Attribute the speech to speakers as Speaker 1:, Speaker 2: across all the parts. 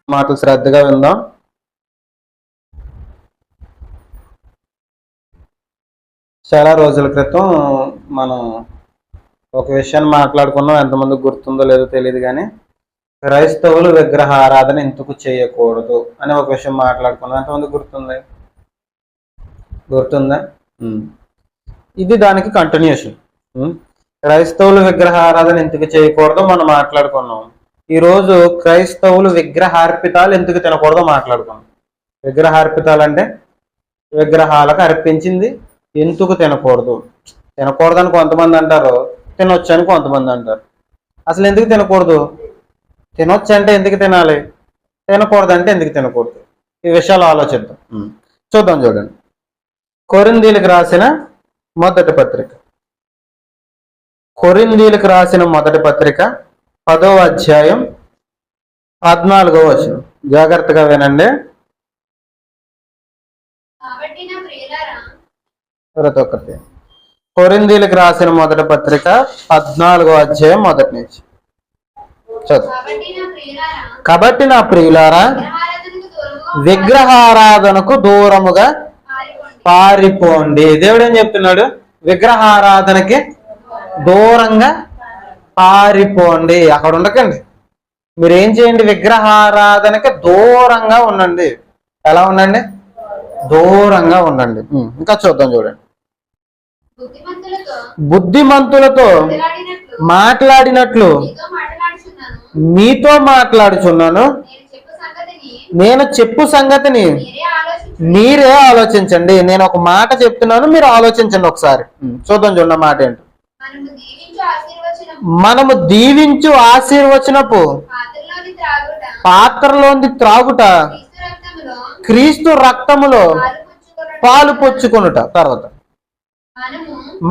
Speaker 1: మాటలు శ్రద్ధగా విందాం. చాలా రోజుల క్రితం మనం ఒక విషయాన్ని మాట్లాడుకున్నాం. ఎంతమందికి గుర్తుందో లేదో తెలియదు కానీ, క్రైస్తవులు విగ్రహ ఆరాధన ఎందుకు చేయకూడదు అని ఒక విషయం మాట్లాడుకున్నాం. ఎంతమందికి గుర్తుందా? ఇది దానికి కంటిన్యూషన్. క్రైస్తవులు విగ్రహ ఆరాధన ఎందుకు చేయకూడదు మనం మాట్లాడుకున్నాం. ఈరోజు క్రైస్తవులు విగ్రహార్పితాలు ఎందుకు తినకూడదో మాట్లాడుకున్నాం. విగ్రహార్పితాలు అంటే విగ్రహాలకు అర్పించింది ఎందుకు తినకూడదని కొంతమంది అంటారు, తినొచ్చు అని కొంతమంది అంటారు. అసలు ఎందుకు తినకూడదు? తినొచ్చు అంటే ఎందుకు తినాలి? తినకూడదు అంటే ఎందుకు తినకూడదు? ఈ విషయాలు ఆలోచిద్దాం. చూద్దాం. చూడండి, కొరింథీయులకు రాసిన మొదటి పత్రిక 10వ అధ్యాయం 14వ వచనం. జాగ్రత్తగా వినండి. ప్రతి ఒక్కటి కొరింథీయులకు రాసిన మొదటి పత్రిక 14వ అధ్యాయం మొదటి నుంచి చదువు. కాబట్టి నా ప్రియులారా, విగ్రహారాధనకు దూరముగా పారిపోండి. దేవుడు ఏం చెప్తున్నాడు? విగ్రహారాధనకి దూరంగా పారిపోండి. అక్కడ ఉండకండి. మీరేం చేయండి? విగ్రహారాధనకి దూరంగా ఉండండి. ఎలా ఉండండి? దూరంగా ఉండండి. ఇంకా చూద్దాం. చూడండి, బుద్ధిమంతులతో మాట్లాడినట్లు మీతో మాట్లాడుచున్నాను. నేను చెప్పు సంగతిని మీరే ఆలోచించండి. నేను ఒక మాట చెప్తున్నాను, మీరు ఆలోచించండి ఒకసారి. చూద్దాం. చూడండి మాట ఏంటో. మనము దీవించు ఆశీర్వచనపు పాత్రలోని త్రాగుట క్రీస్తు రక్తములో పాలు పొచ్చుకొనుట. తర్వాత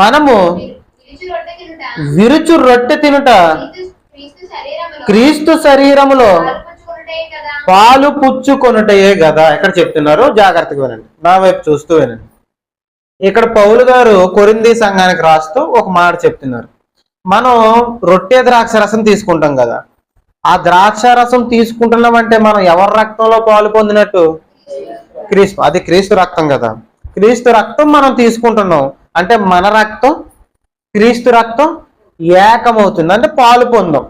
Speaker 1: మనము విరుచు రొట్టె తినుట క్రీస్తు శరీరములో పాలు పుచ్చుకొనుటయే కదా. ఇక్కడ చెప్తున్నారు, జాగ్రత్తగా వినండి, నా వైపు చూస్తూ వినండి. ఇక్కడ పౌలు గారు కొరింథీ సంఘానికి రాస్తూ ఒక మాట చెప్తున్నారు. మనం రొట్టె ద్రాక్ష రసం తీసుకుంటాం కదా, ఆ ద్రాక్ష రసం తీసుకుంటున్నామంటే మనం ఎవరి రక్తంలో పాలు పొందినట్టు? క్రీస్తు. అది క్రీస్తు రక్తం కదా. క్రీస్తు రక్తం మనం తీసుకుంటున్నాం అంటే మన రక్తం క్రీస్తు రక్తం ఏకమవుతుంది, అంటే పాలు పొందాం.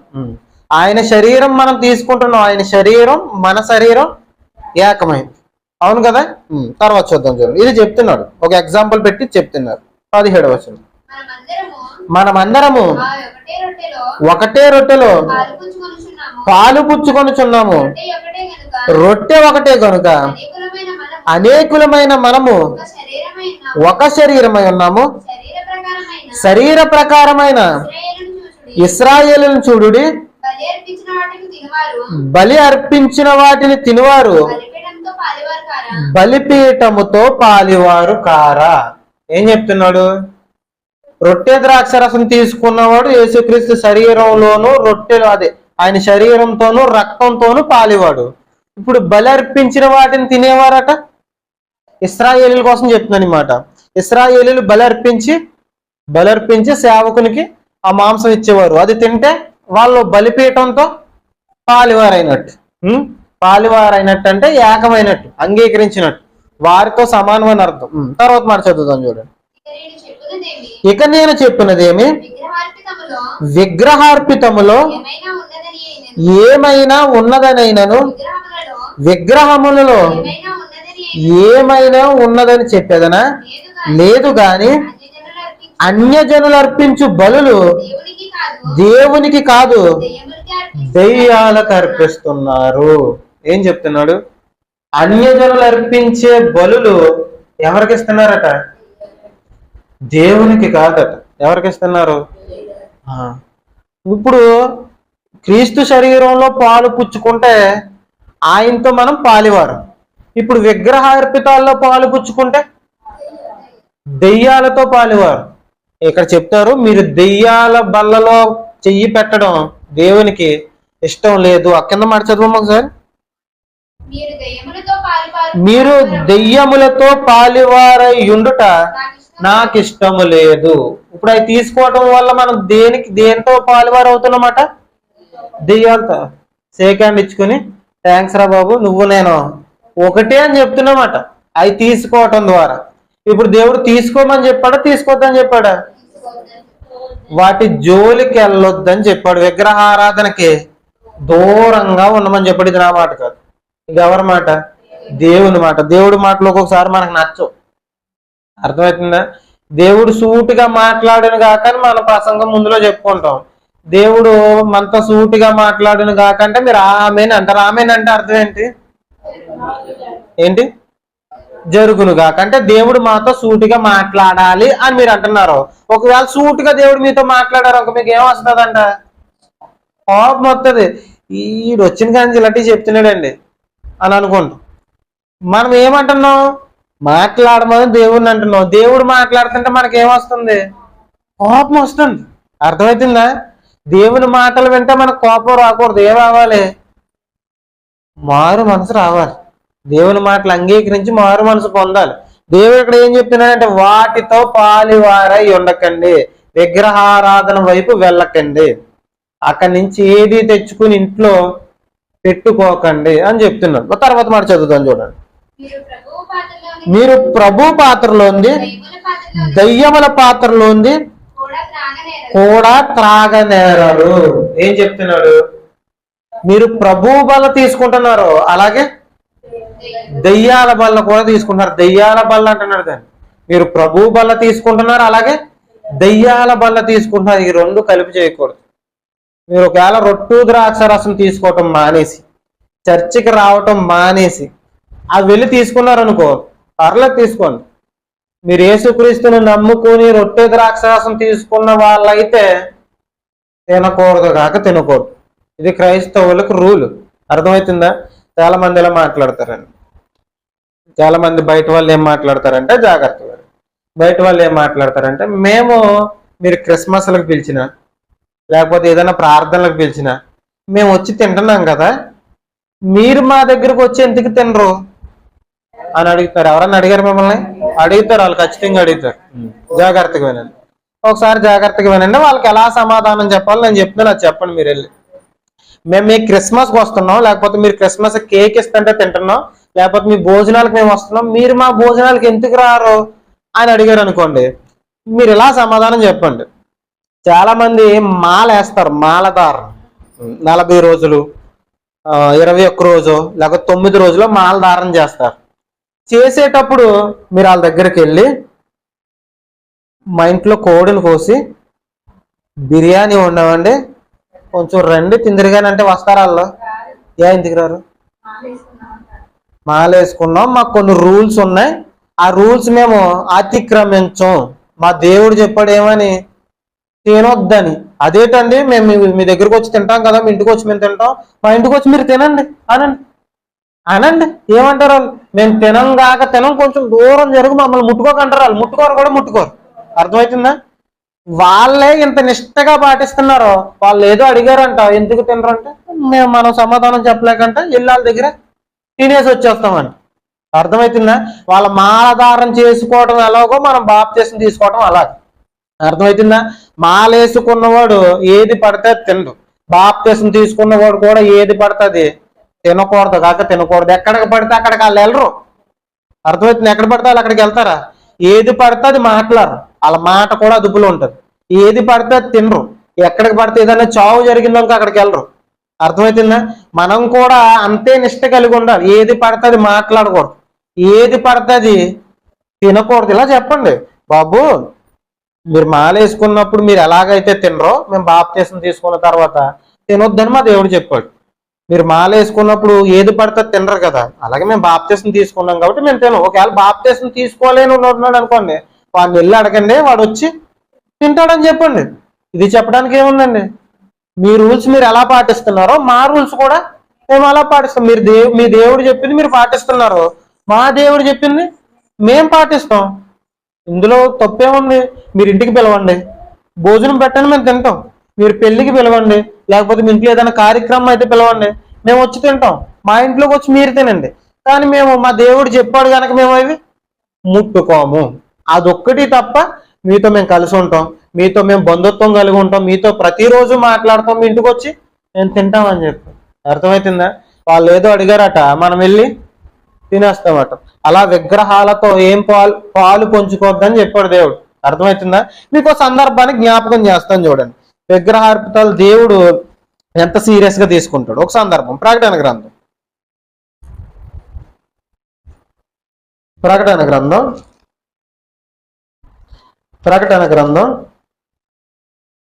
Speaker 1: ఆయన శరీరం మనం తీసుకుంటున్నాం, ఆయన శరీరం మన శరీరం ఏకమైంది. అవును కదా. తర్వాత చూద్దాం. చూడండి, ఇది చెప్తున్నాడు, ఒక ఎగ్జాంపుల్ పెట్టి చెప్తున్నారు. 17వ వచనం. మనమందరము ఒకటే రొట్టెలో పాలు పుచ్చుకొనుచున్నాము. రొట్టె ఒకటే గనుక అనేకులమైన మనము ఒక శరీరమై ఉన్నాము. శరీర ప్రకారమైన ఇశ్రాయేలును చూడుడి. బలి అర్పించిన వాటిని తినువారు బలిపీఠముతో పాలివారు కారా. ఏం చెప్తున్నాడు? రొట్టె ద్రాక్ష రసం తీసుకున్నవాడు యేసుక్రీస్తు శరీరంలోనూ రొట్టెలు, అదే ఆయన శరీరంతోనూ రక్తంతోనూ పాలివాడు. ఇప్పుడు బలి అర్పించిన వాటిని తినేవారట. ఇశ్రాయేలీల కోసం చెప్తున్నాను ఈ మాట. ఇశ్రాయేలీలు బలర్పించి సేవకునికి ఆ మాంసం ఇచ్చేవారు. అది తింటే వాళ్ళు బలిపీఠంతో పాలివారైనట్టు. పాలివారైనట్టు అంటే ఏకమైనట్టు, అంగీకరించినట్టు, వారితో సమానమని అర్థం. తర్వాత మాట చదువుదాం. చూడండి, ఇక నేను చెప్పినదేమి విగ్రహార్పితములో ఏమైనా ఉన్నదనైనను విగ్రహములలో ఏమైనా ఉన్నదని చెప్పేదనా? లేదు గాని అన్యజనులు అర్పించు బలులు దేవునికి కాదు దెయ్యాలకు అర్పిస్తున్నారు. ఏం చెప్తున్నాడు? అన్యజనులు అర్పించే బలులు ఎవరికి ఇస్తున్నారట? దేవునికి కాదట. ఎవరికి ఇస్తున్నారు? ఇప్పుడు క్రీస్తు శరీరంలో పాలు పుచ్చుకుంటే ఆయనతో మనం పాలివారు. ఇప్పుడు విగ్రహార్పితాల్లో పాలు పుచ్చుకుంటే దెయ్యాలతో పాలివారు. ఇక్కడ చెప్తారు, మీరు దెయ్యాల బల్లలో చెయ్యి పెట్టడం దేవునికి ఇష్టం లేదు. ఆ కింద మాట చదువు ఒకసారి. మీరు దెయ్యములతో పాలివారై ఉండుట నాకు ఇష్టము లేదు. ఇప్పుడు అవి తీసుకోవటం వల్ల మనం దేంతో పాలువారు అవుతున్నమాట? దెయ్యాలతో. షేక్ హ్యాండ్ ఇచ్చుకుని థ్యాంక్స్ రా బాబు, నువ్వు నేను ఒకటే అని చెప్తున్నమాట అవి తీసుకోవటం ద్వారా. ఇప్పుడు దేవుడు తీసుకోమని చెప్పాడా, తీసుకోవద్దని చెప్పాడా? వాటి జోలికి వెళ్ళొద్దని చెప్పాడు. విగ్రహారాధనకి దూరంగా ఉండమని చెప్పాడు. ఇది నా మాట కాదు, ఇది ఎవరి మాట? దేవుని మాట. దేవుడి మాటలు ఒక్కొక్కసారి మనకు నచ్చవు, అర్థమవుతుందా? దేవుడు సూటిగా మాట్లాడిన కాకని మన ప్రసంగం ముందులో చెప్పుకుంటాం. దేవుడు మనతో సూటిగా మాట్లాడిన కాకంటే మీరు ఆమెన్ అంటారు. ఆమెన్ అంటే అర్థం ఏంటి? జరుగును కాకంటే దేవుడు మాతో సూటిగా మాట్లాడాలి అని మీరు అంటున్నారు. ఒకవేళ సూటిగా దేవుడు మీతో మాట్లాడారు ఒక మీకు ఏం వస్తుందంట? కోపం వస్తుంది. ఈడు వచ్చిన కానీ ఇలాంటివి చెప్తున్నాడండి అని అనుకుంటాం. మనం ఏమంటున్నాం? మాట్లాడమని దేవుడిని అంటున్నాం. దేవుడు మాట్లాడుతుంటే మనకి ఏమొస్తుంది? కోపం వస్తుంది. అర్థమవుతుందా? దేవుని మాటలు వింటే మనకు కోపం రాకూడదు. ఏం రావాలి? మారు మనసు రావాలి. దేవుని మాటలు అంగీకరించి మారు మనసు పొందాలి. దేవుడు ఇక్కడ ఏం చెప్తున్నాడంటే వాటితో పాలివారై ఉండకండి, విగ్రహారాధన వైపు వెళ్ళకండి, అక్కడి నుంచి ఏది తెచ్చుకుని ఇంట్లో పెట్టుకోకండి అని చెప్తున్నాడు. తర్వాత మాట చదువుతాను చూడండి. మీరు ప్రభు పాత్రలోంది దయ్యముల పాత్రలోంది కూడా త్రాగనేరరు. ఏం చెప్తున్నాడు? మీరు ప్రభు బల్ల తీసుకుంటున్నారు, అలాగే దయ్యాల బల్ల కూడా తీసుకుంటున్నారు. దయ్యాల బల్ల అంటున్నాడు దాన్ని. మీరు ప్రభు బల్ల తీసుకుంటున్నారు, అలాగే దయ్యాల బల్ల తీసుకుంటున్నారు. ఈ రెండు కలిపి చేయకూడదు. మీరు ఒకవేళ రొట్టు ద్రాక్ష రసం తీసుకోవటం మానేసి, చర్చికి రావటం మానేసి అవి వెళ్ళి తీసుకున్నారనుకో, పర్లేదు తీసుకోండి. మీరు యేసుక్రీస్తుని నమ్ముకుని రొట్టె ద్రాక్ష రసం తీసుకున్న వాళ్ళైతే తినకూడదు కాక తినకూడదు. ఇది క్రైస్తవులకు రూలు. అర్థమవుతుందా? చాలా మంది ఇలా మాట్లాడతారండి. చాలా మంది బయట వాళ్ళు ఏం మాట్లాడతారంటే, జాగ్రత్తగా బయట వాళ్ళు ఏం మాట్లాడతారంటే, మీరు క్రిస్మస్లకు పిలిచినా లేకపోతే ఏదైనా ప్రార్థనలకు పిలిచినా మేము వచ్చి తింటున్నాం కదా, మీరు మా దగ్గరకు వచ్చి ఎందుకు తినరు అని అడుగుతారు. ఎవరన్నా అడిగారు మిమ్మల్ని? అడుగుతారు. వాళ్ళు ఖచ్చితంగా అడుగుతారు. జాగ్రత్తగా వినండి. ఒకసారి జాగ్రత్తగా వినండి. వాళ్ళకి ఎలా సమాధానం చెప్పాలో నేను చెప్తున్నాను, అది చెప్పండి మీరు వెళ్ళి. మేము మీ క్రిస్మస్కి వస్తున్నాం, లేకపోతే మీరు క్రిస్మస్ కేక్ ఇస్తుంటే తింటున్నాం, లేకపోతే మీ భోజనాలకు మేము వస్తున్నాం, మీరు మా భోజనాలకు ఎందుకు రారు అని అడిగారు అనుకోండి, మీరు ఇలా సమాధానం చెప్పండి. చాలా మంది మాలేస్తారు, మాలదారు 40 రోజులు 21 రోజు లేకపోతే 9 రోజులు మాల ధారణ చేస్తారు. చేసేటప్పుడు మీరు వాళ్ళ దగ్గరికి వెళ్ళి మా ఇంట్లో కోడిని కోసి బిర్యానీ ఉండవండి, కొంచెం రండి తిందిరిగానంటే వస్తారు వాళ్ళు. ఇంటికి రారు? మాల వేసుకున్నాం, మాకు కొన్ని రూల్స్ ఉన్నాయి, ఆ రూల్స్ మేము అతిక్రమించం, మా దేవుడు చెప్పాడు ఏమని తినొద్దని. అదేటండి మేము మీ దగ్గరకు వచ్చి తింటాం కదా, మీ ఇంటికి వచ్చి మేము తింటాం, మా ఇంటికి వచ్చి మీరు తినండి అనండి. ఏమంటారు వాళ్ళు? మేము తినంగాక తినం, కొంచెం దూరం జరుగు, మమ్మల్ని ముట్టుకోకంటారు. వాళ్ళు ముట్టుకోరు, కూడా ముట్టుకోరు. అర్థమవుతుందా? వాళ్ళే ఇంత నిష్టగా పాటిస్తున్నారో, వాళ్ళు ఏదో అడిగారంట ఎందుకు తినరంటే మనం సమాధానం చెప్పలేకంటే వెళ్ళి వాళ్ళ దగ్గర తినేసి వచ్చేస్తామండి. అర్థమవుతుందా? వాళ్ళ మాలధారం చేసుకోవడం ఎలాగో మనం బాప్తీసం తీసుకోవడం అలాగే. అర్థమవుతుందా? మాలేసుకున్నవాడు ఏది పడితే తినడు, బాప్తీసం తీసుకున్నవాడు కూడా ఏది పడుతుంది తినకూడదు కాక తినకూడదు. ఎక్కడికి పడితే అక్కడికి వాళ్ళు వెళ్ళరు. అర్థమవుతుంది? ఎక్కడ పడితే వాళ్ళు అక్కడికి వెళ్తారా? ఏది పడితే అది మాట్లాడరు, వాళ్ళ మాట కూడా అదుపులో ఉంటుంది. ఏది పడితే అది తినరు, ఎక్కడికి పడితే ఏదైనా చావు జరిగిందాక అక్కడికి వెళ్ళరు. అర్థమవుతుందా? మనం కూడా అంతే నిష్ట కలిగి ఉండాలి. ఏది పడితే అది మాట్లాడకూడదు, ఏది పడితే అది తినకూడదు. ఇలా చెప్పండి, బాబు మీరు మాలేసుకున్నప్పుడు మీరు ఎలాగైతే తినరో మేము బాప్తీసం తీసుకున్న తర్వాత తినొద్దని మా దేవుడు చెప్పాడు. మీరు మాలేసుకున్నప్పుడు ఏది పడితే తినరు కదా, అలాగే మేము బాప్తీసం తీసుకున్నాం కాబట్టి మేము తినం. ఒకవేళ బాప్తీసం తీసుకోలేని ఉన్నాడు అనుకోండి, వాడిని వెళ్ళి అడగండి, వాడు వచ్చి తింటాడని చెప్పండి. ఇది చెప్పడానికి ఏముందండి? మీ రూల్స్ మీరు ఎలా పాటిస్తున్నారో మా రూల్స్ కూడా మేము అలా పాటిస్తాం. మీ దేవుడు చెప్పింది మీరు పాటిస్తున్నారు, మా దేవుడు చెప్పింది మేం పాటిస్తాం. ఇందులో తప్పేముంది? మీరు ఇంటికి పిలవండి, భోజనం పెట్టండి, మేము తింటాం. మీరు పెళ్లికి పిలవండి, లేకపోతే మీ ఇంట్లో ఏదైనా కార్యక్రమం అయితే పిలవండి, మేము వచ్చి తింటాం. మా ఇంట్లోకి వచ్చి మీరు తినండి. కానీ మేము మా దేవుడు చెప్పాడు కనుక మేము అవి ముట్టుకోము. అదొక్కటి తప్ప మీతో మేము కలిసి ఉంటాం, మీతో మేము బంధుత్వం కలిగి ఉంటాం, మీతో ప్రతిరోజు మాట్లాడతాం, మీ ఇంటికి వచ్చి మేము తింటామని చెప్పి. అర్థమవుతుందా? వాళ్ళు ఏదో అడిగారట, మనం వెళ్ళి తినేస్తామట. అలా విగ్రహాలతో ఏం పాలు పంచుకోవద్దని చెప్పాడు దేవుడు. అర్థమవుతుందా? మీకు సందర్భాన్ని జ్ఞాపకం చేస్తాను చూడండి. విగ్రహార్పితాలు దేవుడు ఎంత సీరియస్ గా తీసుకుంటాడు. ఒక సందర్భం, ప్రకటన గ్రంథం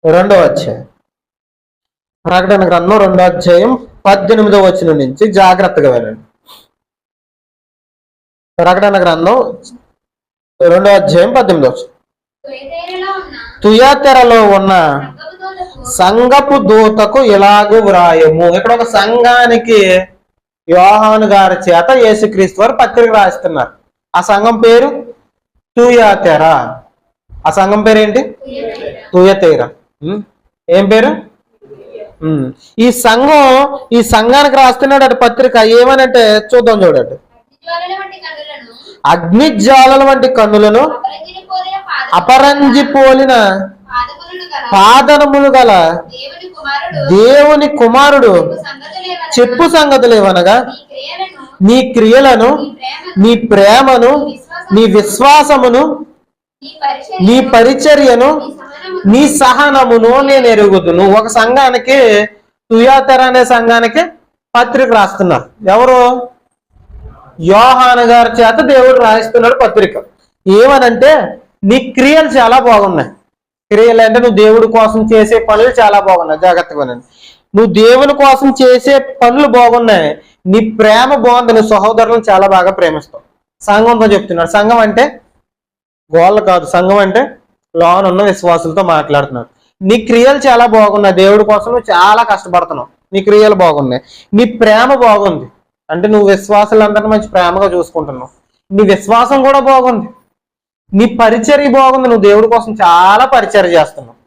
Speaker 1: 2వ అధ్యాయం. ప్రకటన గ్రంథం 2వ అధ్యాయం 18వ వచనం నుంచి జాగ్రత్తగా వినండి. ప్రకటన గ్రంథం 2వ అధ్యాయం 18వ వచనం. తుయతెరలో ఉన్న సంఘపు దూతకు ఇలాగూ వ్రాయము. ఇక్కడ ఒక సంఘానికి యోహాను గారి చేత యేసుక్రీస్తు వారు పత్రిక రాస్తున్నారు. ఆ సంఘం పేరు తుయతెర. ఆ సంఘం పేరు ఏంటి? తుయతెర. ఏం పేరు? ఈ సంఘానికి రాస్తున్నాడు అటు పత్రిక. ఏమనంటే చూద్దాం చూడండి. అగ్నిజ్వాలల వంటి కన్నులను, అపరంజిపోలిన పాదములు గల దేవుని కుమారుడు చెప్పు సంగతులు ఏమనగా, నీ క్రియలను, నీ ప్రేమను, నీ విశ్వాసమును, నీ పరిచర్యను, నీ సహనమును నేను ఎరుగుదును. ఒక సంఘానికి, తుయతెర అనే సంఘానికి పత్రిక రాస్తున్నారు. ఎవరు? యోహాను గారి చేత దేవుడు రాయిస్తున్నాడు పత్రిక. ఏమనంటే, నీ క్రియలు చాలా బాగున్నాయి. క్రియలు అంటే నువ్వు దేవుడి కోసం చేసే పనులు చాలా బాగున్నాయి. జాగ్రత్తగా వినండి. నువ్వు దేవుని కోసం చేసే పనులు బాగున్నాయి, నీ ప్రేమ బాగుంది, నువ్వు సహోదరులను చాలా బాగా ప్రేమిస్తావు. సంఘంతో చెప్తున్నాడు. సంఘం అంటే గోళ్ళ కాదు, సంఘం అంటే లోన ఉన్న విశ్వాసులతో మాట్లాడుతున్నాడు. నీ క్రియలు చాలా బాగున్నాయి, దేవుడి కోసం నువ్వు చాలా కష్టపడుతున్నావు, నీ క్రియలు బాగున్నాయి. నీ ప్రేమ బాగుంది అంటే నువ్వు విశ్వాసులందరినీ మంచి ప్రేమగా చూసుకుంటున్నావు, నీ విశ్వాసం కూడా బాగుంది. నీ పరిచర్య బాగుంది, నువ్వు దేవుడి కోసం చాలా పరిచర్య చేస్తున్నావు.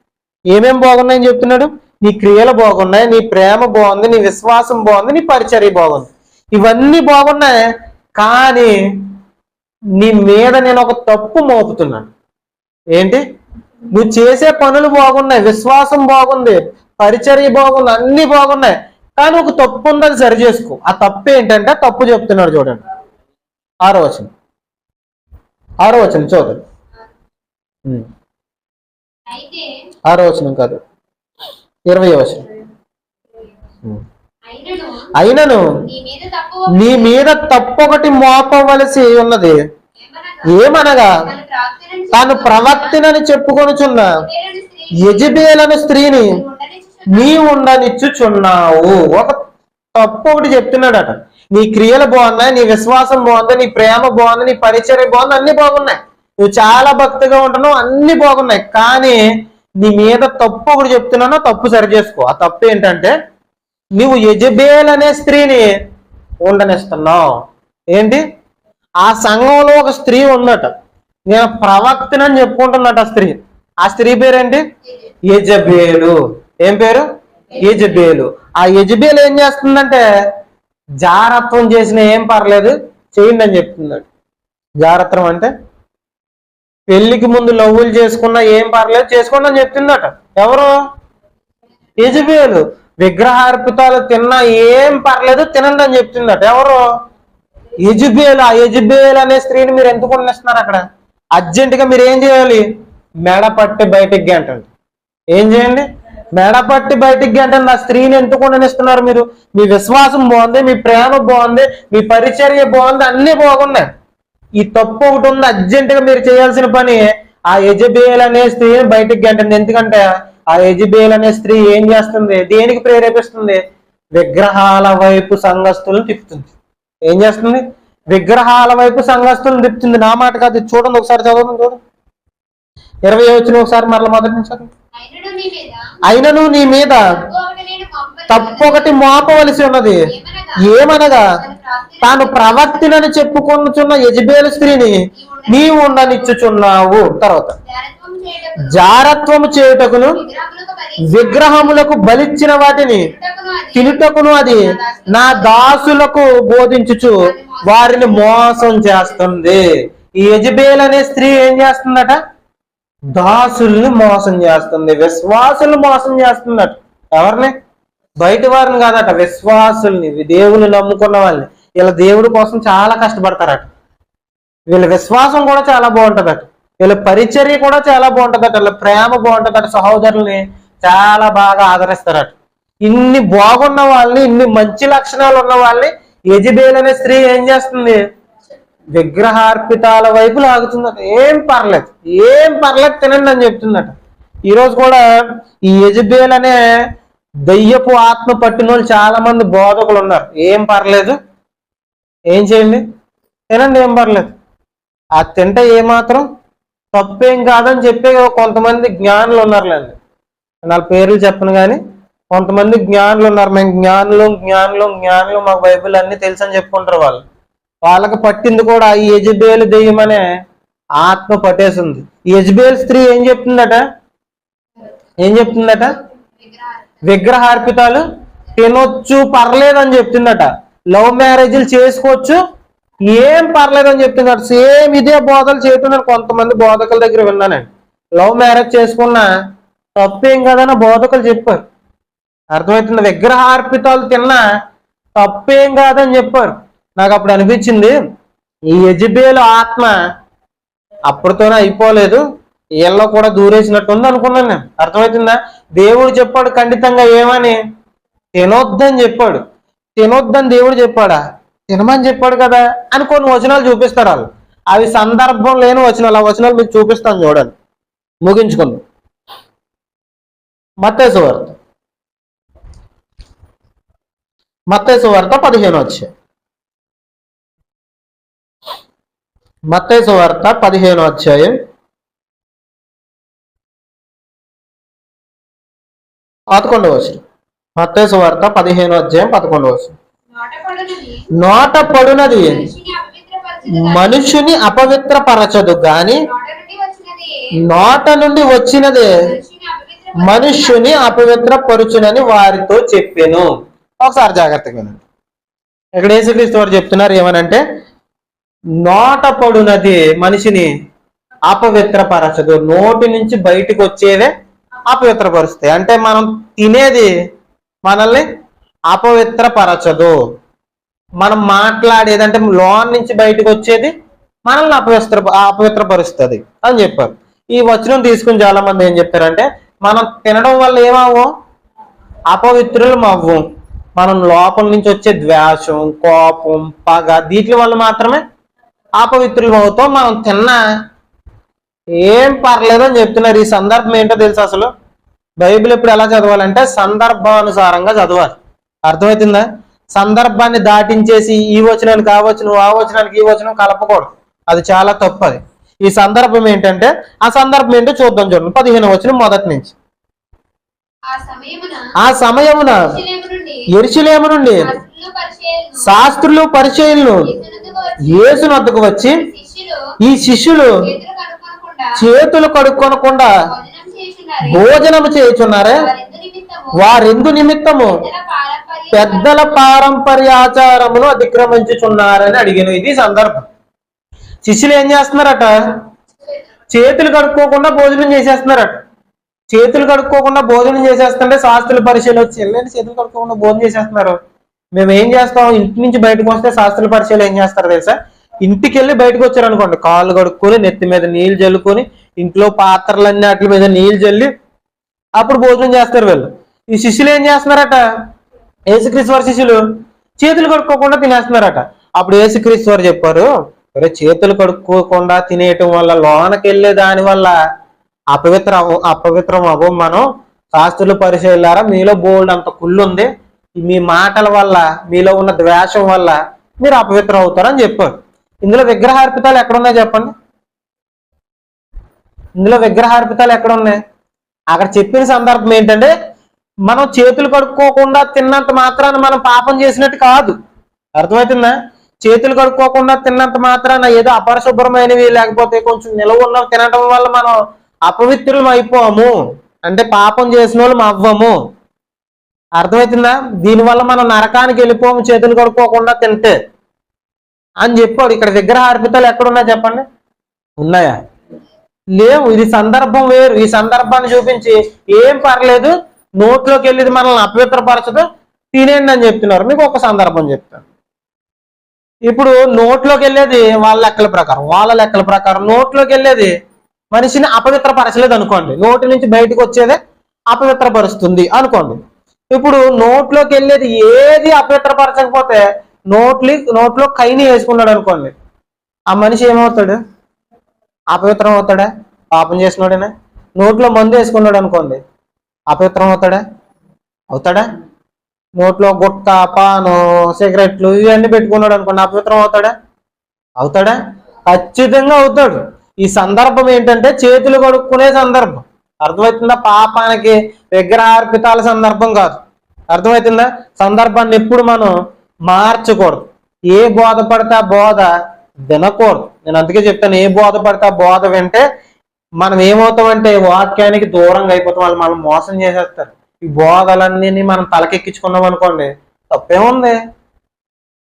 Speaker 1: ఏమేం బాగున్నాయని చెప్తున్నాడు? నీ క్రియలు బాగున్నాయి, నీ ప్రేమ బాగుంది, నీ విశ్వాసం బాగుంది, నీ పరిచర్య బాగుంది. ఇవన్నీ బాగున్నాయి, కానీ నీ మీద నేను ఒక తప్పు మోపుతున్నాను. ఏంటి? నువ్వు చేసే పనులు బాగున్నాయి, విశ్వాసం బాగుంది, పరిచర్య బాగుంది, అన్ని బాగున్నాయి, కానీ ఒక తప్పు ఉంది, అది సరి చేసుకో. ఆ తప్పు ఏంటంటే తప్పు చెప్తున్నాడు చూడండి. 6వ వచనం చూడండి. 6వ వచనం కాదు, 20వ వచనం. అయినను నీ మీద తప్పు ఒకటి మోపవలసి ఉన్నది. ఏమనగా, తాను ప్రవక్తినని చెప్పుకొనుచున్న యెజబెలను స్త్రీని నీ ఉండనిచ్చుచున్నావు. ఒక తప్పు ఒకటి చెప్తున్నాడట. నీ క్రియలు బాగున్నాయి, నీ విశ్వాసం బాగుంది, నీ ప్రేమ బాగుంది, నీ పరిచర్య బాగుంది, అన్ని బాగున్నాయి, నువ్వు చాలా భక్తిగా ఉంటున్నావు, అన్ని బాగున్నాయి, కానీ నీ మీద తప్పు ఒకటి చెప్తున్నానో తప్పు సరి చేసుకో. ఆ తప్పు ఏంటంటే నువ్వు యెజబెల్ అనే స్త్రీని ఉండనిస్తున్నావు. ఏంటి? ఆ సంఘంలో ఒక స్త్రీ ఉందట, నేను ప్రవక్తనని చెప్పుకుంటున్నట ఆ స్త్రీ పేరేంటి? యెజబెలు. ఏం పేరు? యెజబెలు. ఆ యెజబెలు ఏం చేస్తుందంటే, జారత్వం చేసిన ఏం పర్లేదు చేయండి అని చెప్తున్నాడు. జారత్వం అంటే పెళ్లికి ముందు లవ్వులు చేసుకున్నా ఏం పర్లేదు చేసుకోండి అని చెప్తుందట. ఎవరు? యెజబెలు. విగ్రహార్పితాలు తిన్నా ఏం పర్లేదు తినండి అని చెప్తుందట. ఎవరు? యెజబెలు. ఆ యెజబెలు అనే స్త్రీని మీరు ఎందుకు ఉండనిస్తున్నారు? అక్కడ అర్జెంటుగా మీరు ఏం చేయాలి? మెడ పట్టి బయటికి గంటండి. ఏం చేయండి? మెడ పట్టి బయటికి గంటండి. ఆ స్త్రీని ఎందుకు ఉండనిస్తున్నారు మీరు? మీ విశ్వాసం బాగుంది, మీ ప్రేమ బాగుంది, మీ పరిచర్య బాగుంది, అన్ని బాగున్నాయి, ఈ తప్పు ఒకటి ఉంది. అర్జెంటుగా మీరు చేయాల్సిన పని ఆ యెజబెల్ అనే స్త్రీని బయటికి గంటండి. ఎందుకంటే ఆ యెజబెల్ అనే స్త్రీ ఏం చేస్తుంది? దేనికి ప్రేరేపిస్తుంది? విగ్రహాల వైపు సంఘస్థులను తిప్పుతుంది. ఏం చేస్తుంది? విగ్రహాల వైపు సంఘస్థులను తిప్పుతుంది. నా మాట కాదు, చూడండి ఒకసారి, చదవండి చూడండి. 20వ వచనం ఒకసారి మరల మొదటి నుంచి చదవండి. అయినను నీ మీద తప్పు ఒకటి మోపవలసి ఉన్నది. ఏమనగా, తాను ప్రవక్తినని చెప్పుకొనుచున్న యెజబెలు స్త్రీని నీవు ఉండనిచ్చుచున్నావు. తర్వాత, జారత్వము చేయుటకును విగ్రహములకు బలిచ్చిన వాటిని తినుటకును అది నా దాసులకు బోధించుచు వారిని మోసం చేస్తుంది. ఈ యెజబేల్ అనే స్త్రీ ఏం చేస్తుందట? దాసుల్ని మోసం చేస్తుంది, విశ్వాసుల్ని మోసం చేస్తుందట. ఎవరిని? బయట వారిని కాదట, విశ్వాసుల్ని, దేవుని నమ్ముకున్న వాళ్ళని. వీళ్ళ దేవుడి కోసం చాలా కష్టపడతారట. వీళ్ళ విశ్వాసం కూడా చాలా బాగుంటుందట, వీళ్ళ పరిచర్య కూడా చాలా బాగుంటుందట, వీళ్ళ ప్రేమ బాగుంటుందట, సహోదరుల్ని చాలా బాగా ఆదరిస్తారట. ఇన్ని బాగున్న వాళ్ళని, ఇన్ని మంచి లక్షణాలు ఉన్న వాళ్ళని యెజబేల్ అనే స్త్రీ ఏం చేస్తుంది? విగ్రహార్పితాల వైపు లాగుతుందట. ఏం పర్లేదు తినండి అని చెప్తుందట. ఈరోజు కూడా ఈ యెజబేల్ అనే దయ్యపు ఆత్మ పట్టిన వాళ్ళు చాలా మంది బోధకులు ఉన్నారు. ఏం పర్లేదు, ఏం చేయండి, తినండి, ఏం పర్లేదు, అది తింటే ఏమాత్రం తప్పేం కాదని చెప్పే కొంతమంది జ్ఞానులు ఉన్నారులేండి. నా పేర్లు చెప్పను కానీ కొంతమంది జ్ఞానులు ఉన్నారు. మేము జ్ఞానులు మాకు బైబిల్ అన్ని తెలుసు అని చెప్పుకుంటారు. వాళ్ళకి పట్టింది కూడా ఈ యెజబేలు దెయ్యం అనే ఆత్మ పట్టేసింది. ఈ యెజబేల్ స్త్రీ ఏం చెప్తుందట? విగ్రహార్పితాలు తినొచ్చు, పర్లేదని చెప్తుందట. లవ్ మ్యారేజ్లు చేసుకోవచ్చు, ఏం పర్లేదని చెప్తున్నారు. సేమ్ ఇదే బోధలు చేస్తున్నారు కొంతమంది బోధకుల దగ్గర విన్నానండి. లవ్ మ్యారేజ్ చేసుకున్నా తప్పేం కదని బోధకులు చెప్పారు. అర్థమవుతుంది? విగ్రహార్పితాలు తిన్నా తప్పేం కాదని చెప్పారు. నాకు అప్పుడు అనిపించింది, ఈ యెజబేలు ఆత్మ అప్పటితోనే అయిపోలేదు, వీళ్ళలో కూడా దూరేసినట్టుంది అనుకున్నాను నేను. అర్థమవుతుందా? దేవుడు చెప్పాడు ఖండితంగా ఏమని? తినొద్దని చెప్పాడు. తినొద్దని దేవుడు చెప్పాడా? తినమని చెప్పాడు కదా అని కొన్ని వచనాలు చూపిస్తారు వాళ్ళు. అవి సందర్భం లేని వచనాలు. ఆ వచనాలు మీకు చూపిస్తాను, చూడండి. ముగించుకుందాం. మత్తయి సువార్త 15 వచ్చాయి. మత్తయి సువార్త 15 అధ్యాయం 11వ వచనం. మత్తయి సువార్త 15 అధ్యాయం 11వ వచనం. నోట పడునది మనుషుని అపవిత్రపరచదు గాని నోట నుండి వచ్చినదే మనుష్యుని అపవిత్రపరుచునని వారితో చెప్పెను. ఒకసారి జాగ్రత్తగా వినండి. ఇక్కడ యేసుక్రీస్తు వారు చెప్తున్నారు ఏమనంటే, నోట పడునది మనిషిని అపవిత్రపరచదు. నోటి నుంచి బయటకు వచ్చేదే అపవిత్రపరుస్తాయి. అంటే మనం తినేది మనల్ని అపవిత్రపరచదు. మనం మాట్లాడేదంటే లోన్ నుంచి బయటకు వచ్చేది మనల్ని అపవిత్రపరుస్తుంది అని చెప్పారు. ఈ వచనం తీసుకుని చాలా మంది ఏం చెప్తారంటే, మనం తినడం వల్ల ఏమవ్వం? అపవిత్రులం అవ్వం. మనం లోపల నుంచి వచ్చే ద్వేషం, కోపం, పగ, వీటి వల్ల మాత్రమే అపవిత్రులం అవుతాం. మనం తిన్నా ఏం పర్లేదని చెప్తున్నారు. ఈ సందర్భం ఏంటో తెలుసు? అసలు బైబిల్ ఎప్పుడు ఎలా చదవాలంటే సందర్భానుసారంగా చదవాలి. అర్థమవుతుందా? సందర్భాన్ని దాటించేసి ఈ వచనానికి ఆ వచనం, ఆ వచనానికి ఈ వచనం కలపకూడదు. అది చాలా తప్పది. ఈ సందర్భం ఏంటంటే, ఆ సందర్భం ఏంటో చూద్దాం. చూడండి 15వ వచనం మొదటి నుంచి. ఆ సమయమున యెరూషలేము నుండి శాస్త్రులు పరిచయులను యేసు వద్దకు వచ్చి, ఈ శిష్యులు చేతులు కడుక్కొనకుండా భోజనము చేయుచున్నారే, వారెందు నిమిత్తము పెద్దల పారంపర్య ఆచారమును అతిక్రమించుచున్నారని అడిగాను. ఇది సందర్భం. శిష్యులు ఏం చేస్తున్నారట? చేతులు కడుక్కోకుండా భోజనం చేసేస్తున్నారట. చేతులు కడుక్కోకుండా భోజనం చేసేస్తుంటే శాస్త్రుల పరిచయాలు వచ్చి, వెళ్ళండి చేతులు కడుక్కోకుండా భోజనం చేసేస్తున్నారు. మేము ఏం చేస్తాం? ఇంటి నుంచి బయటకు వస్తే శాస్త్రుల పరిచయాలు ఏం చేస్తారు తెలుసా? ఇంటికి వెళ్ళి బయటకు వచ్చారు అనుకోండి, కాళ్ళు కడుక్కొని నెత్తి మీద నీళ్లు జల్లుకొని ఇంట్లో పాత్రలన్నీ వాటి మీద నీళ్లు జల్లి అప్పుడు భోజనం చేస్తారు వీళ్ళు. ఈ శిష్యులు ఏం చేస్తున్నారట? యేసుక్రీస్తు వారి శిష్యులు చేతులు కడుక్కోకుండా తినేస్తున్నారట. అప్పుడు యేసుక్రీస్తు వారు చెప్పారు, చేతులు కడుక్కోకుండా తినేయటం వల్ల, లోనకి వెళ్ళే దాని వల్ల అపవిత్రం అవ్వం మనం. శాస్త్రులు పరిచయాలారా, మీలో బోల్డ్ అంత కుళ్ళు ఉంది, మీ మాటల వల్ల, మీలో ఉన్న ద్వేషం వల్ల మీరు అపవిత్రం అవుతారని చెప్పారు. ఇందులో విగ్రహార్పితాలు ఎక్కడున్నాయి చెప్పండి? ఇందులో విగ్రహార్పితాలు ఎక్కడున్నాయి? అక్కడ చెప్పిన సందర్భం ఏంటంటే, మనం చేతులు కడుక్కోకుండా తిన్నంత మాత్రాన మనం పాపం చేసినట్టు కాదు. అర్థమవుతుందా? చేతులు కడుక్కోకుండా తిన్నంత మాత్రాన ఏదో అపరిశుభ్రమైనవి లేకపోతే కొంచెం నిలవ ఉన్నవి తినడం వల్ల మనం అపవిత్రులం అయిపోము, అంటే పాపం చేసిన వాళ్ళు అవ్వము. అర్థమవుతుందా? దీనివల్ల మనం నరకానికి వెళ్ళిపోము చేతులు కడుక్కోకుండా తింటే అని చెప్పాడు. ఇక్కడ విగ్రహార్పితాలు ఎక్కడున్నా చెప్పండి? ఉన్నాయా? లేవు. ఇది సందర్భం వేరు. ఈ సందర్భాన్ని చూపించి ఏం పర్లేదు, నోట్లోకి వెళ్ళేది మనల్ని అపవిత్రపరచదు, తినేయండి అని చెప్తున్నారు. మీకు ఒక సందర్భం చెప్తాను. ఇప్పుడు నోట్లోకి వెళ్ళేది వాళ్ళ లెక్కల ప్రకారం నోట్లోకి వెళ్ళేది మనిషిని అపవిత్రపరచలేదు అనుకోండి. నోటి నుంచి బయటకు వచ్చేదే అపవిత్రపరుస్తుంది అనుకోండి. ఇప్పుడు నోట్లోకి వెళ్ళేది ఏది అపవిత్రపరచకపోతే నోట్లో కైని వేసుకున్నాడు అనుకోండి, ఆ మనిషి ఏమవుతాడు? అపవిత్రం అవుతాడా? పాపం చేసినోడేనా? నోట్లో మందు వేసుకున్నాడు అనుకోండి, అపవిత్రం అవుతాడా? నోట్లో గుట్ట, పాను, సిగరెట్లు ఇవన్నీ పెట్టుకున్నాడు అనుకోండి, అపవిత్రం అవుతాడా? ఖచ్చితంగా అవుతాడు. ఈ సందర్భం ఏంటంటే చేతులు కడుక్కునే సందర్భం. అర్థమవుతుందా? పాపానికి విగ్రహార్పితాల సందర్భం కాదు. అర్థమవుతుందా? సందర్భాన్ని ఎప్పుడు మనం మార్చకూడదు. ఏ బోధ పడితే ఆ బోధ వినకూడదు. నేను అందుకే చెప్తాను, ఏ బోధ పడితే ఆ బోధ వింటే మనం ఏమవుతామంటే వాక్యానికి దూరంగా అయిపోతాం. వాళ్ళు మనం మోసం చేసేస్తారు. ఈ బోధలన్నీ మనం తలకెక్కించుకున్నాం అనుకోండి, తప్పేముంది?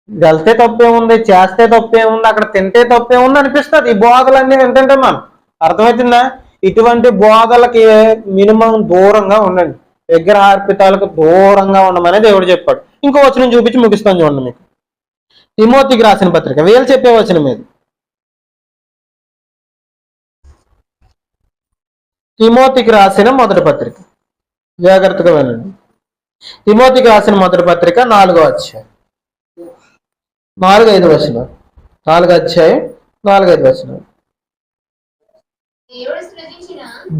Speaker 1: వెళ్తే తప్పేముంది? చేస్తే తప్పేముంది? అక్కడ తింటే తప్పేముంది అనిపిస్తుంది ఈ బోధలన్నీ వింటుంటే మనం. అర్థమవుతుందా? ఇటువంటి బోధలకి మినిమం దూరంగా ఉండండి. విగ్రహార్పితాలకు దూరంగా ఉండమని దేవుడు చెప్పాడు. ఇంకో వచనం చూపించి ముగిస్తాను చూడండి. మీకు తిమోతికి రాసిన పత్రిక, వీళ్ళు చెప్పే వచనం మీద, తిమోతికి రాసిన మొదటి పత్రిక, జాగ్రత్తగా వినండి. తిమోతికి రాసిన మొదటి పత్రిక 4వ అధ్యాయం 4-5 వచనం. 4వ అధ్యాయం 4-5 వచనం.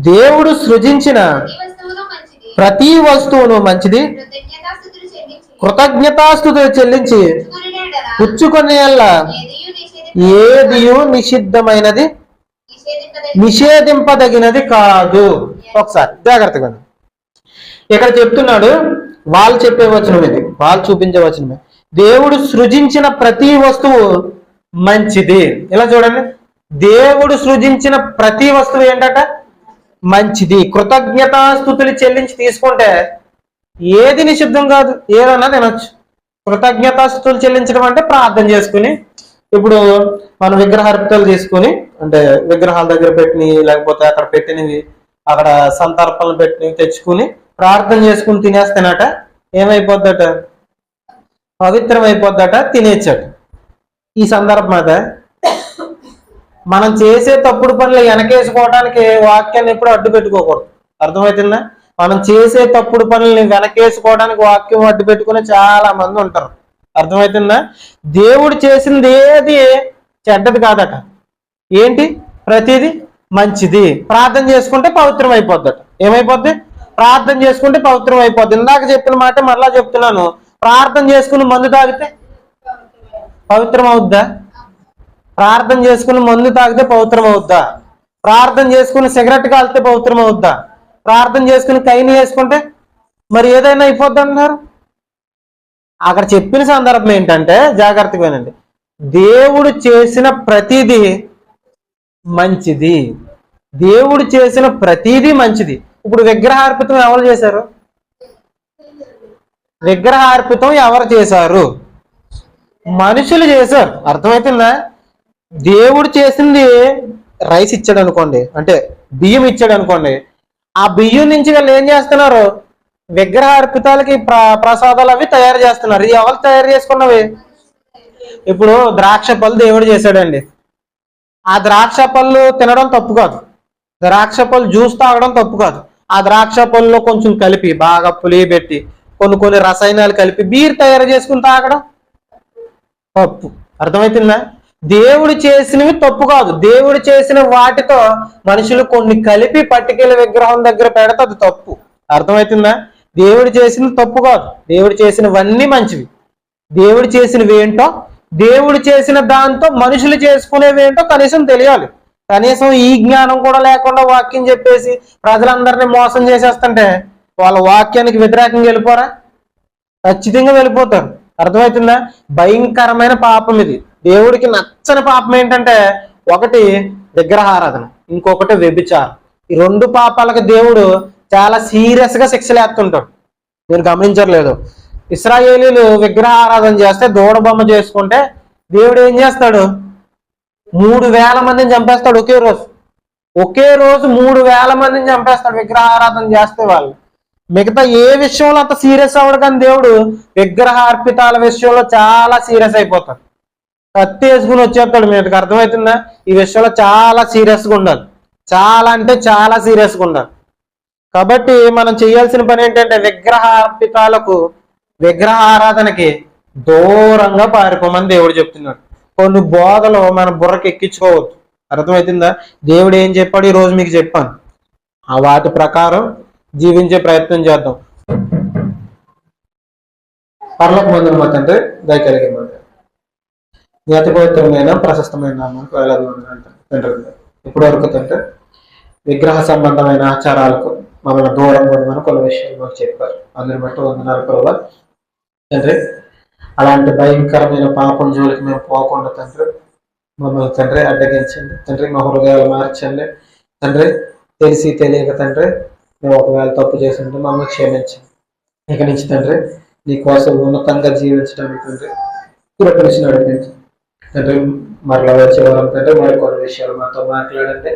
Speaker 1: దేవుడు సృజించిన ప్రతి వస్తువును మంచిది, కృతజ్ఞతాస్తుతులు చెల్లించి పుచ్చుకునే ఏదియు నిషిద్ధమైనది, నిషేధింపదగినది కాదు. ఒకసారి జాగ్రత్తగా ఇక్కడ చెప్తున్నాడు. వాళ్ళు చెప్పే వచనం ఇది, వాళ్ళు చూపించే వచనమే. దేవుడు సృజించిన ప్రతి వస్తువు మంచిది. ఇలా చూడండి, దేవుడు సృజించిన ప్రతి వస్తువు ఏంటట? మంచిది. కృతజ్ఞతాస్తుతులు చెల్లించి తీసుకుంటే ఏది నిషిద్ధం కాదు, ఏదన్నా తినొచ్చు. కృతజ్ఞతాస్తుతులు చెల్లించడం అంటే ప్రార్థన చేసుకుని, ఇప్పుడు మనం విగ్రహార్పితాలు తీసుకుని, అంటే విగ్రహాల దగ్గర పెట్టినవి లేకపోతే అక్కడ పెట్టినవి, అక్కడ సంతర్పణలు పెట్టినవి తెచ్చుకుని ప్రార్థన చేసుకుని తినేస్తానట, ఏమైపోద్దట? పవిత్రం అయిపోద్దట, తినేచ్చట. ఈ సందర్భం అదే. మనం చేసే తప్పుడు పనులు వెనకేసుకోవడానికి వాక్యాన్ని ఎప్పుడు అడ్డు పెట్టుకోకూడదు. అర్థమవుతుందా? మనం చేసే తప్పుడు పనుల్ని వెనకేసుకోవడానికి వాక్యం అడ్డు పెట్టుకుని చాలా మంది ఉంటారు. అర్థమవుతుందా? దేవుడు చేసింది ఏది చెడ్డది కాదట. ఏంటి? ప్రతిదీ మంచిది. ప్రార్థన చేసుకుంటే పవిత్రం అయిపోద్దట. ఏమైపోద్ది? ప్రార్థన చేసుకుంటే పవిత్రం అయిపోద్ది. ఇందాక చెప్పిన మాట మరలా చెప్తున్నాను. ప్రార్థన చేసుకుని మందు తాగితే పవిత్రం అవుద్దా? ప్రార్థన చేసుకుని మందు తాగితే పవిత్రం అవుద్దా? ప్రార్థన చేసుకుని సిగరెట్ కాలితే పవిత్రం అవుద్దా? ప్రార్థన చేసుకుని కైని వేసుకుంటే మరి ఏదైనా అయిపోద్ది అంటున్నారు. అక్కడ చెప్పిన సందర్భం ఏంటంటే, జాగ్రత్తగా వినండి, దేవుడు చేసిన ప్రతిదీ మంచిది. దేవుడు చేసిన ప్రతిదీ మంచిది. ఇప్పుడు విగ్రహార్పితం ఎవరు చేశారు? విగ్రహార్పితం ఎవరు చేశారు? మనుషులు చేశారు. అర్థమవుతుందా? దేవుడు చేసింది రైస్ ఇచ్చాడు అనుకోండి, అంటే బియ్యం ఇచ్చాడు అనుకోండి, ఆ బియ్యం నుంచి వాళ్ళు ఏం చేస్తున్నారు? విగ్రహార్పితాలకి ప్రసాదాలు అవి తయారు చేస్తున్నారు. ఇది ఎవరు తయారు చేసుకున్నవి? ఇప్పుడు ద్రాక్ష పళ్ళు దేవుడు చేశాడండి. ఆ ద్రాక్ష పళ్ళు తినడం తప్పు కాదు, ద్రాక్ష పళ్ళు జ్యూస్ తాగడం తప్పు కాదు. ఆ ద్రాక్ష పళ్ళలో కొంచెం కలిపి బాగా పులియబెట్టి కొన్ని రసాయనాలు కలిపి బీర్ తయారు చేసుకుని తాగడం తప్పు. అర్థమవుతుందా? దేవుడు చేసినవి తప్పు కాదు. దేవుడు చేసిన వాటితో మనుషులు కొన్ని కలిపి పట్టుకెళ్ళి విగ్రహం దగ్గర పెడితే అది తప్పు. అర్థమవుతుందా? దేవుడు చేసినవి తప్పు కాదు, దేవుడు చేసినవన్నీ మంచివి. దేవుడు చేసినవి ఏంటో, దేవుడు చేసిన దాంతో మనుషులు చేసుకునేవి ఏంటో కనీసం తెలియాలి. కనీసం ఈ జ్ఞానం కూడా లేకుండా వాక్యం చెప్పేసి ప్రజలందరినీ మోసం చేసేస్తుంటే వాళ్ళ వాక్యానికి వ్యతిరేకంగా వెళ్ళిపోరా? ఖచ్చితంగా వెళ్ళిపోతారు. అర్థమవుతుందా? భయంకరమైన పాపం ఇది. దేవుడికి నచ్చని పాపం ఏంటంటే, ఒకటి విగ్రహారాధన, ఇంకొకటి వ్యభిచారం. ఈ రెండు పాపాలకు దేవుడు చాలా సీరియస్ గా శిక్షలు వేస్తుంటాడు. మీరు గమనించట్లేదు? ఇశ్రాయేలీలు విగ్రహారాధన చేస్తే, దూడ బొమ్మ చేసుకుంటే దేవుడు ఏం చేస్తాడు? 3,000 మందిని చంపేస్తాడు ఒకే రోజు. 3,000 మందిని చంపేస్తాడు విగ్రహారాధన చేస్తే వాళ్ళు. మిగతా ఏ విషయంలో అంత సీరియస్ అవ్వడు, కానీ దేవుడు విగ్రహార్పితాల విషయంలో చాలా సీరియస్ అయిపోతాడు. కత్తి వేసుకుని వచ్చేస్తాడు మీదకి. అర్థమవుతుందా? ఈ విషయంలో చాలా సీరియస్గా ఉండాలి, చాలా అంటే చాలా సీరియస్గా ఉండాలి. కాబట్టి మనం చేయాల్సిన పని ఏంటంటే విగ్రహార్పితాలకు, విగ్రహారాధనకి దూరంగా పారిపోమని దేవుడు చెప్తున్నాడు. కొన్ని బోధలు మన బుర్రకి ఎక్కించుకోవద్దు. అర్థమవుతుందా? దేవుడు ఏం చెప్పాడు ఈ రోజు మీకు చెప్పాను, ఆ వాటి ప్రకారం జీవించే ప్రయత్నం చేద్దాం. పర్లోక మందున మా తండ్రి, దయ కలిగిన మీ అతి పవిత్రమైన ప్రశస్తమైన నామానికి వేలాది వందనాలు తండ్రి. ఇప్పటి వరకు తండ్రి విగ్రహ సంబంధమైన ఆచారాలకు మమ్మల్ని దూరంగా ఉండమని కొన్ని విషయాలు మాకు చెప్పారు. అందరి బట్టి వందనాలు ప్రభావ తండ్రి. అలాంటి భయంకరమైన పాపం జోలికి మేము పోకుండా తండ్రి మమ్మల్ని తండ్రి అడ్డగించండి తండ్రి. మా హృదయాలు మార్చండి తండ్రి. తెలిసి తెలియక తండ్రి మేము ఒకవేళ తప్పు చేస్తుంటే మమ్మల్ని క్షమించండి. ఇక నుంచి తండ్రి నీ కోసం ఉన్నతంగా జీవించడానికి తండ్రి కృపనిచ్చి నడిపించండి తండ్రి. మరలా వచ్చే వారం తండ్రి మరికొన్ని విషయాలు మాతో మాట్లాడండి.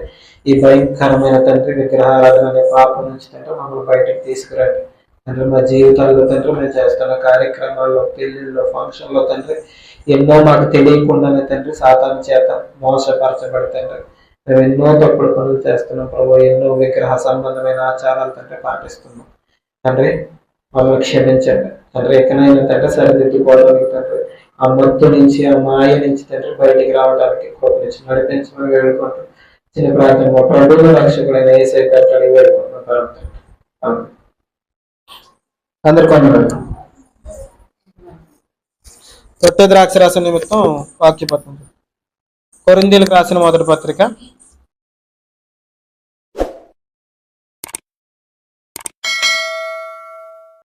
Speaker 1: ఈ భయంకరమైన తండ్రి విగ్రహారాధన అనే పాపం నుంచి తండ్రి మమ్మల్ని బయటకు తీసుకురండి తండ్రి. మా జీవితాల్లో తండ్రి మేము చేస్తున్న కార్యక్రమాల్లో, పెళ్లిళ్ళలో, ఫంక్షన్లో తండ్రి ఎన్నో మాకు తెలియకుండానే తండ్రి సాతాను చేత మోసపరచబడి తండ్రి మేము ఎన్నో తప్పుడు పనులు చేస్తున్నాం ప్రభు. ఎన్నో విగ్రహ సంబంధమైన ఆచారాలు తండ్రి పాటిస్తున్నాం తండ్రి. మమ్మల్ని క్షమించండి తండ్రి. ఎక్కడైనా తండ్రి సరిదిద్దుకోవడానికి తండ్రి ఆ మత్తు నుంచి, ఆ మాయ నుంచి తండ్రి బయటికి రావడానికి కృపనిచ్చి నడిపించమని వేడుకుంటాం. చిన్న ప్రాంతంలో ప్రభుత్వ రక్షకుడైన యేసయ్య కట్టడి వేడుకుంటున్నాం. అందరు కొందరు తొట్టె ద్రాక్ష రాసిన నిమిత్తం వాక్యపత్రం. కొరింథీయులకు రాసిన మొదటి పత్రిక